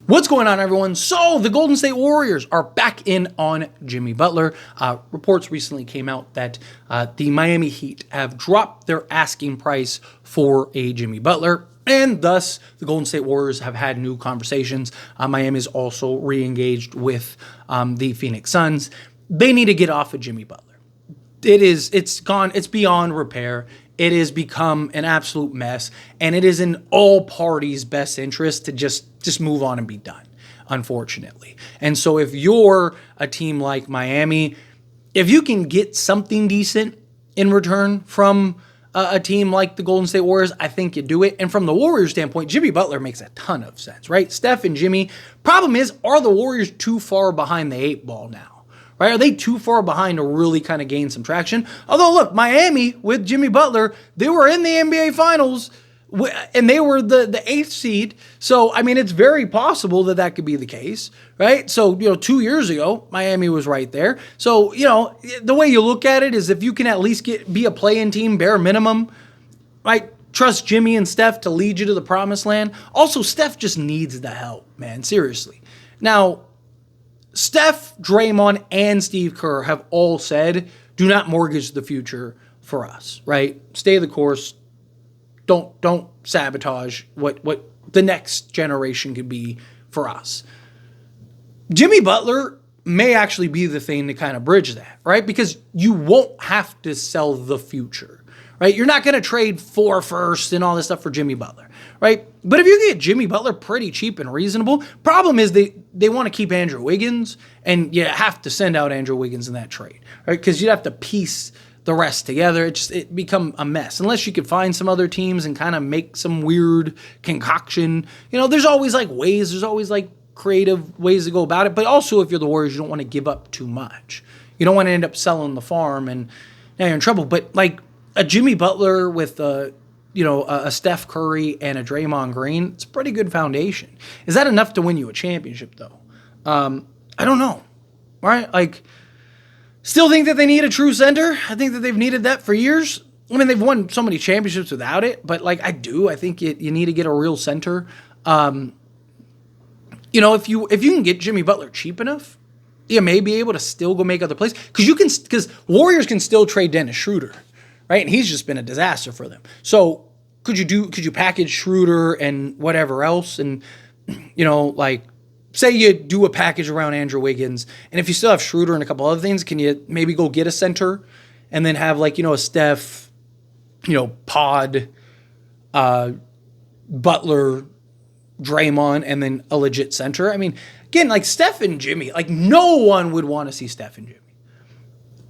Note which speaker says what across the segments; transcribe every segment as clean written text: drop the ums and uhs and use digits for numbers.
Speaker 1: What's going on, everyone? So the Golden State Warriors are back in on Jimmy Butler. Reports recently came out that the Miami Heat have dropped their asking price for a Jimmy Butler, and thus the Golden State Warriors have had new conversations. Miami is also re-engaged with the Phoenix Suns. They need to get off of Jimmy Butler. It's beyond repair. It has become an absolute mess, and it is in all parties' best interest to just move on and be done, unfortunately. And so if you're a team like Miami, if you can get something decent in return from a team like the Golden State Warriors, I think you do it. And from the Warriors standpoint, Jimmy Butler makes a ton of sense, right? Steph and Jimmy. Problem is, are the Warriors too far behind the 8 ball now? Right? Are they too far behind to really kind of gain some traction? Although, look, Miami with Jimmy Butler, they were in the NBA Finals, and they were the 8th seed. So, I mean, it's very possible that could be the case, right? So, 2 years ago, Miami was right there. So, the way you look at it is if you can at least be a play-in team, bare minimum, right? Trust Jimmy and Steph to lead you to the promised land. Also, Steph just needs the help, man. Seriously. Now, Steph, Draymond, and Steve Kerr have all said, do not mortgage the future for us, right? Stay the course. Don't sabotage what the next generation could be for us. Jimmy Butler may actually be the thing to kind of bridge that, right? Because you won't have to sell the future, right? You're not going to trade 4 firsts and all this stuff for Jimmy Butler, right? But if you get Jimmy Butler pretty cheap and reasonable, problem is they want to keep Andrew Wiggins, and you have to send out Andrew Wiggins in that trade, right? Because you'd have to piece the rest together. It become a mess unless you could find some other teams and kind of make some weird concoction. There's always creative ways to go about it. But also, if you're the Warriors, you don't want to give up too much. You don't want to end up selling the farm and now you're in trouble. But like a Jimmy Butler with a Steph Curry and a Draymond Green, it's a pretty good foundation. Is that enough to win you a championship, though? I don't know. Right? Still think that they need a true center. I think that they've needed that for years. I mean, they've won so many championships without it, but I think you need to get a real center. If you can get Jimmy Butler cheap enough, you may be able to still go make other plays because Warriors can still trade Dennis Schroeder, right? And he's just been a disaster for them. So could you package Schroeder and whatever else, and say you do a package around Andrew Wiggins, and if you still have Schroeder and a couple other things, can you maybe go get a center and then have a Steph, Pod, Butler, Draymond, and then a legit center? I mean, again, Steph and Jimmy, no one would want to see Steph and Jimmy.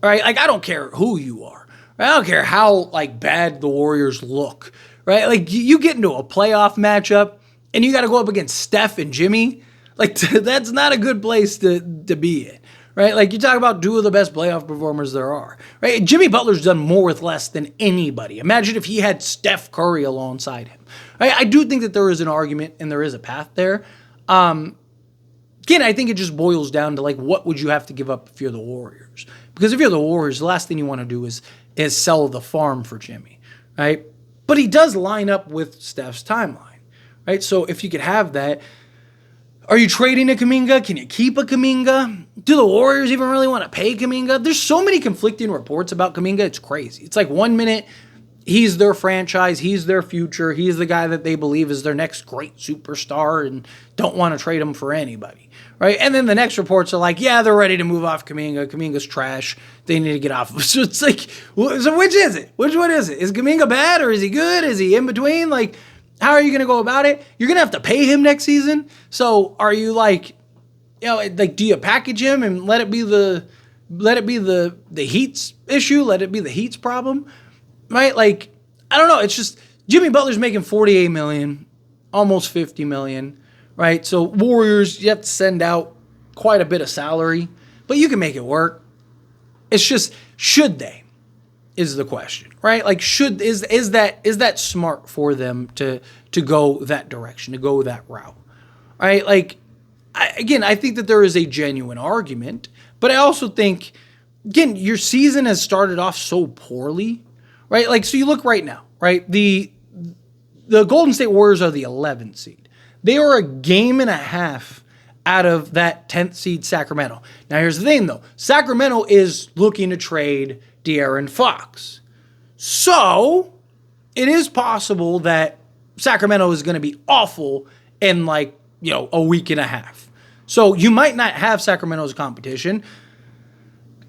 Speaker 1: All right? I don't care who you are. Right? I don't care how bad the Warriors look. Right? You get into a playoff matchup and you got to go up against Steph and Jimmy. That's not a good place to be in, right? You talk about 2 of the best playoff performers there are, right? Jimmy Butler's done more with less than anybody. Imagine if he had Steph Curry alongside him, right? I do think that there is an argument and there is a path there. Again, I think it just boils down to what would you have to give up if you're the Warriors? Because if you're the Warriors, the last thing you want to do is sell the farm for Jimmy, right? But he does line up with Steph's timeline, right? So if you could have that. Are you trading a Kuminga? Can you keep a Kuminga? Do the Warriors even really want to pay Kuminga? There's so many conflicting reports about Kuminga. It's crazy. It's 1 minute, he's their franchise, he's their future, he's the guy that they believe is their next great superstar and don't want to trade him for anybody, right? And then the next reports are yeah, they're ready to move off Kuminga. Kuminga's trash. They need to get off. So it's so which is it? Which one is it? Is Kuminga bad or is he good? Is he in between? How are you going to go about it? You're going to have to pay him next season. So are you do you package him and let it be the Heat's issue? Let it be the Heat's problem, right? I don't know. It's just Jimmy Butler's making $48 million, almost $50 million, right? So Warriors, you have to send out quite a bit of salary, but you can make it work. It's just, should they? Is the question, right? Is that smart for them to go that direction, to go that route, right? I think that there is a genuine argument, but I also think, again, your season has started off so poorly, right? So you look right now, right? The Golden State Warriors are the 11th seed. They are a game and a half out of that 10th seed Sacramento. Now, here's the thing, though. Sacramento is looking to trade De'Aaron Fox. So, it is possible that Sacramento is going to be awful in a week and a half. So, you might not have Sacramento's competition.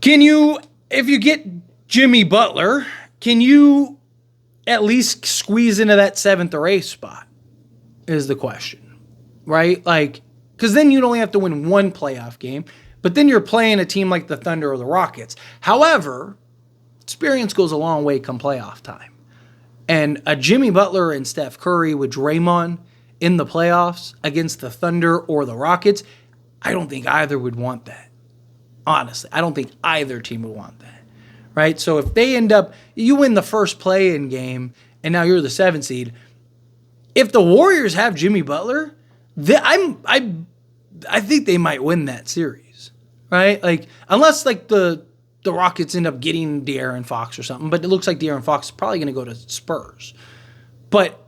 Speaker 1: If you get Jimmy Butler, can you at least squeeze into that 7th or 8th spot is the question, right? Because then you'd only have to win one playoff game, but then you're playing a team like the Thunder or the Rockets. However, experience goes a long way come playoff time. And a Jimmy Butler and Steph Curry with Draymond in the playoffs against the Thunder or the Rockets, I don't think either would want that. Honestly, I don't think either team would want that, right? So if they you win the first play-in game, and now you're the 7th seed. If the Warriors have Jimmy Butler, I think they might win that series, right? Unless the Rockets end up getting De'Aaron Fox or something, but it looks like De'Aaron Fox is probably going to go to Spurs. But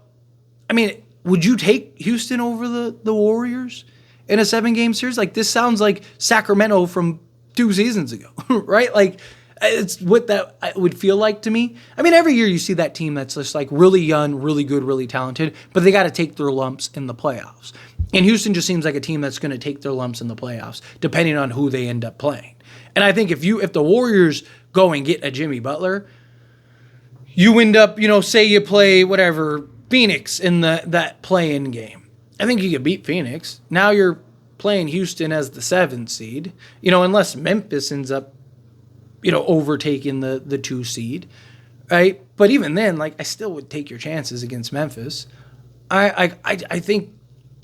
Speaker 1: I mean, would you take Houston over the Warriors in a 7-game series? This sounds like Sacramento from 2 seasons ago, right? It's what that would feel like to me. I mean, every year you see that team that's just really young, really good, really talented, but they got to take their lumps in the playoffs. And Houston just seems like a team that's going to take their lumps in the playoffs, depending on who they end up playing. And I think if the Warriors go and get a Jimmy Butler, you end up, say you play Phoenix in that play-in game. I think you could beat Phoenix. Now you're playing Houston as the 7th seed, unless Memphis ends up, overtaking the 2 seed, right? But even then, I still would take your chances against Memphis. I think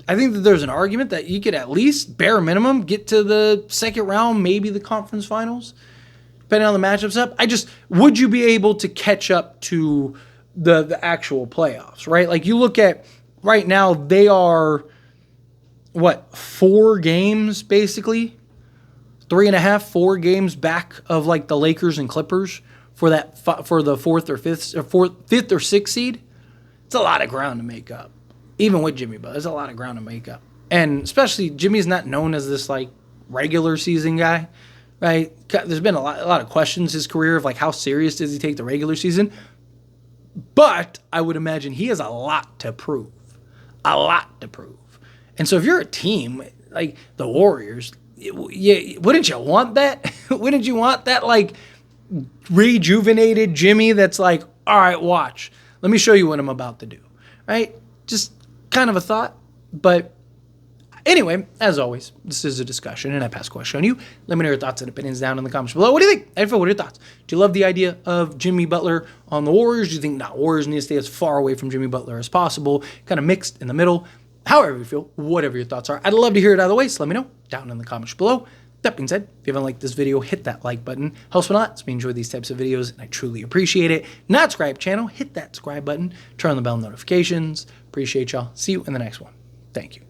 Speaker 1: that there's an argument that you could at least, bare minimum, get to the 2nd round, maybe the conference finals, depending on the matchups up. Would you be able to catch up to the actual playoffs, right? You look at right now, they are 4 games basically, 3.5, 4 games back of the Lakers and Clippers for the 4th or 5th or 6th seed. It's a lot of ground to make up. Even with Jimmy Butler, there's a lot of ground to make up. And especially Jimmy's not known as this regular season guy, right? There's been a lot of questions his career of how serious does he take the regular season? But I would imagine he has a lot to prove. A lot to prove. And so if you're a team like the Warriors, wouldn't you want that? Wouldn't you want that rejuvenated Jimmy that's all right, watch. Let me show you what I'm about to do, right? Just kind of a thought. But anyway, as always, this is a discussion, and I pass a question on you. Let me know your thoughts and opinions down in the comments below. What do you think? What are your thoughts? Do you love the idea of Jimmy Butler on the Warriors? Do you think Warriors need to stay as far away from Jimmy Butler as possible? Kind of mixed in the middle. However you feel, whatever your thoughts are. I'd love to hear it either way, so let me know down in the comments below. That being said, if you haven't liked this video, hit that like button. Helps me a lot. So we enjoy these types of videos, and I truly appreciate it. Not subscribe channel, hit that subscribe button. Turn on the bell notifications. Appreciate y'all. See you in the next one. Thank you.